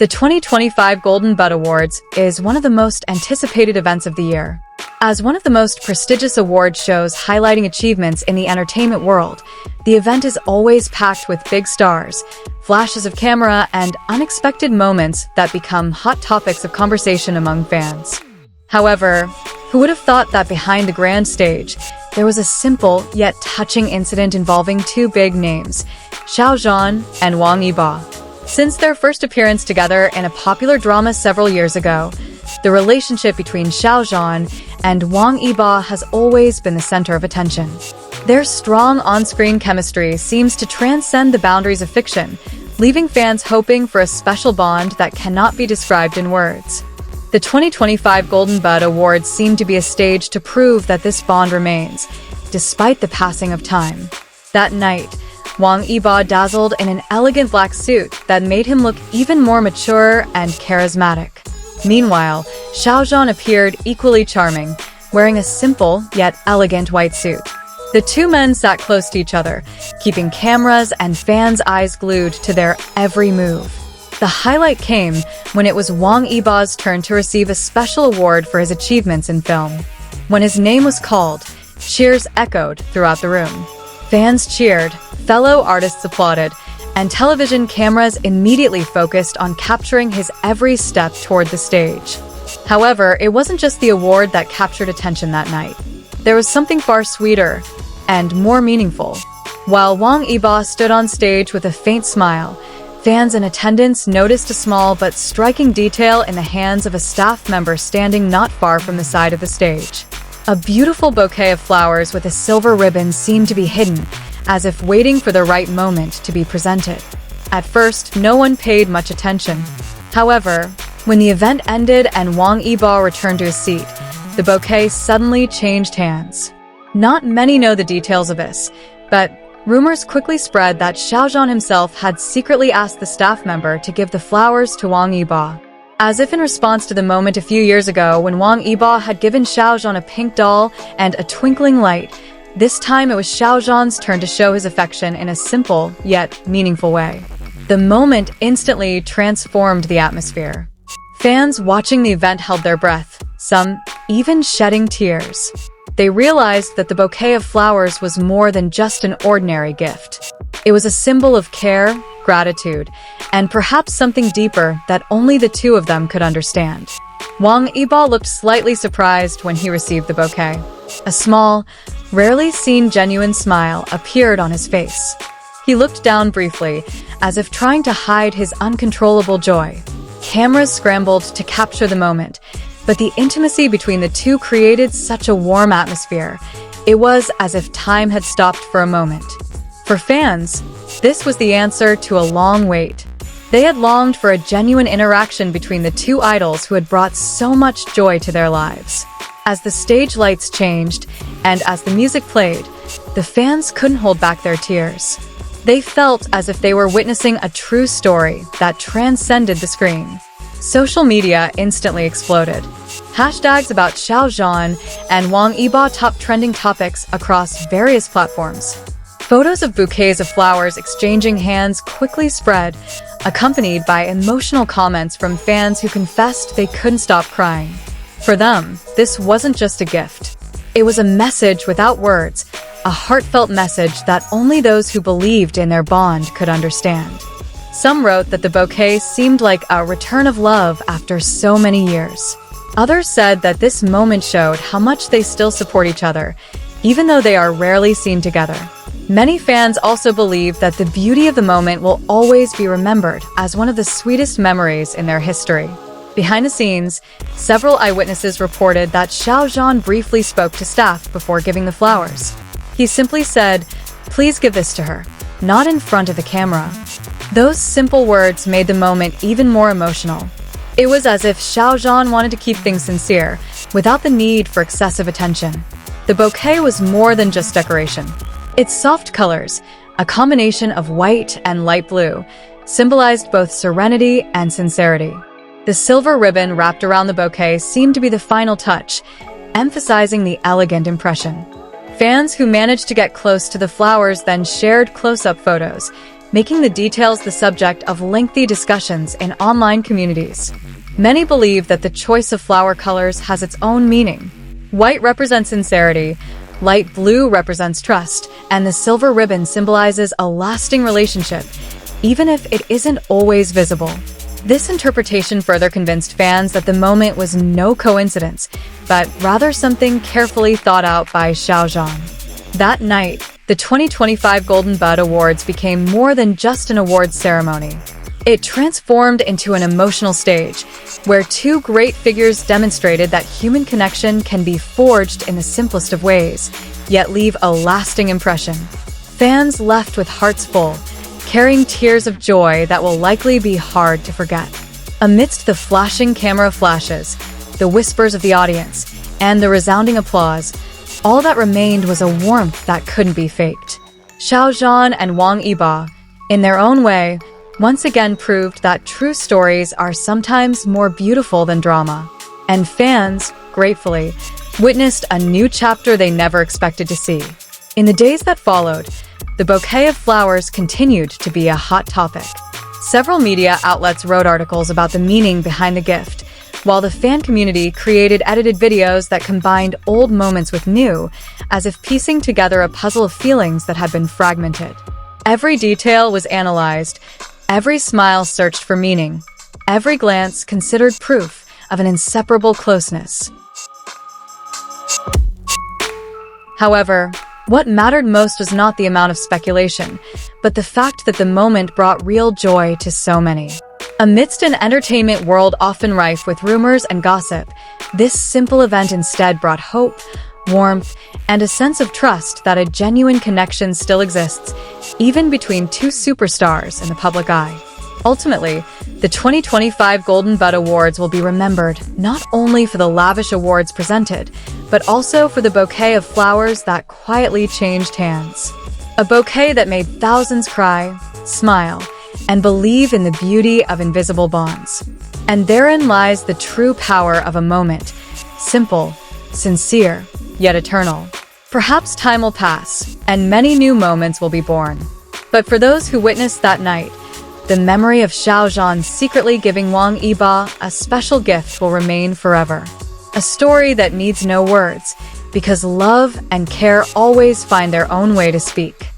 The 2025 Golden Bud Awards is one of the most anticipated events of the year. As one of the most prestigious award shows highlighting achievements in the entertainment world, the event is always packed with big stars, flashes of camera, and unexpected moments that become hot topics of conversation among fans. However, who would have thought that behind the grand stage, there was a simple yet touching incident involving two big names, Xiao Zhan and Wang Yibo. Since their first appearance together in a popular drama several years ago, the relationship between Xiao Zhan and Wang Yibo has always been the center of attention. Their strong on-screen chemistry seems to transcend the boundaries of fiction, leaving fans hoping for a special bond that cannot be described in words. The 2025 Golden Bud Awards seem to be a stage to prove that this bond remains, despite the passing of time. That night, Wang Yibo dazzled in an elegant black suit that made him look even more mature and charismatic. Meanwhile, Xiao Zhan appeared equally charming, wearing a simple yet elegant white suit. The two men sat close to each other, keeping cameras and fans' eyes glued to their every move. The highlight came when it was Wang Yibo's turn to receive a special award for his achievements in film. When his name was called, cheers echoed throughout the room. Fans cheered, fellow artists applauded, and television cameras immediately focused on capturing his every step toward the stage. However, it wasn't just the award that captured attention that night. There was something far sweeter and more meaningful. While Wang Yibo stood on stage with a faint smile, fans in attendance noticed a small but striking detail in the hands of a staff member standing not far from the side of the stage. A beautiful bouquet of flowers with a silver ribbon seemed to be hidden, as if waiting for the right moment to be presented. At first, no one paid much attention. However, when the event ended and Wang Yibo returned to his seat, the bouquet suddenly changed hands. Not many know the details of this, but rumors quickly spread that Xiao Zhan himself had secretly asked the staff member to give the flowers to Wang Yibo. As if in response to the moment a few years ago when Wang Yibo had given Xiao Zhan a pink doll and a twinkling light, this time it was Xiao Zhan's turn to show his affection in a simple yet meaningful way. The moment instantly transformed the atmosphere. Fans watching the event held their breath, some even shedding tears. They realized that the bouquet of flowers was more than just an ordinary gift. It was a symbol of care, gratitude, and perhaps something deeper that only the two of them could understand. Wang Yibo looked slightly surprised when he received the bouquet. A small, rarely seen genuine smile appeared on his face. He looked down briefly, as if trying to hide his uncontrollable joy. Cameras scrambled to capture the moment, but the intimacy between the two created such a warm atmosphere. It was as if time had stopped for a moment. For fans, this was the answer to a long wait. They had longed for a genuine interaction between the two idols who had brought so much joy to their lives. As the stage lights changed, and as the music played, the fans couldn't hold back their tears. They felt as if they were witnessing a true story that transcended the screen. Social media instantly exploded. Hashtags about Xiao Zhan and Wang Yibo topped trending topics across various platforms. Photos of bouquets of flowers exchanging hands quickly spread, accompanied by emotional comments from fans who confessed they couldn't stop crying. For them, this wasn't just a gift. It was a message without words, a heartfelt message that only those who believed in their bond could understand. Some wrote that the bouquet seemed like a return of love after so many years. Others said that this moment showed how much they still support each other, even though they are rarely seen together. Many fans also believe that the beauty of the moment will always be remembered as one of the sweetest memories in their history. Behind the scenes, several eyewitnesses reported that Xiao Zhan briefly spoke to staff before giving the flowers. He simply said, "Please give this to her," not in front of the camera. Those simple words made the moment even more emotional. It was as if Xiao Zhan wanted to keep things sincere, without the need for excessive attention. The bouquet was more than just decoration. Its soft colors, a combination of white and light blue, symbolized both serenity and sincerity. The silver ribbon wrapped around the bouquet seemed to be the final touch, emphasizing the elegant impression. Fans who managed to get close to the flowers then shared close-up photos, making the details the subject of lengthy discussions in online communities. Many believe that the choice of flower colors has its own meaning. White represents sincerity, light blue represents trust, and the silver ribbon symbolizes a lasting relationship, even if it isn't always visible. This interpretation further convinced fans that the moment was no coincidence, but rather something carefully thought out by Xiao Zhan. That night, the 2025 Golden Bud Awards became more than just an awards ceremony. It transformed into an emotional stage, where two great figures demonstrated that human connection can be forged in the simplest of ways, yet leave a lasting impression. Fans left with hearts full, carrying tears of joy that will likely be hard to forget. Amidst the flashing camera flashes, the whispers of the audience, and the resounding applause, all that remained was a warmth that couldn't be faked. Xiao Zhan and Wang Yibo, in their own way, once again proved that true stories are sometimes more beautiful than drama. And fans, gratefully, witnessed a new chapter they never expected to see. In the days that followed, the bouquet of flowers continued to be a hot topic. Several media outlets wrote articles about the meaning behind the gift, while the fan community created edited videos that combined old moments with new, as if piecing together a puzzle of feelings that had been fragmented. Every detail was analyzed, every smile searched for meaning, every glance considered proof of an inseparable closeness. However, what mattered most was not the amount of speculation, but the fact that the moment brought real joy to so many. Amidst an entertainment world often rife with rumors and gossip, this simple event instead brought hope, warmth, and a sense of trust that a genuine connection still exists, even between two superstars in the public eye. Ultimately, the 2025 Golden Bud Awards will be remembered not only for the lavish awards presented, but also for the bouquet of flowers that quietly changed hands. A bouquet that made thousands cry, smile, and believe in the beauty of invisible bonds. And therein lies the true power of a moment, simple, sincere, yet eternal. Perhaps time will pass, and many new moments will be born. But for those who witnessed that night, the memory of Xiao Zhan secretly giving Wang Yibo a special gift will remain forever. A story that needs no words, because love and care always find their own way to speak.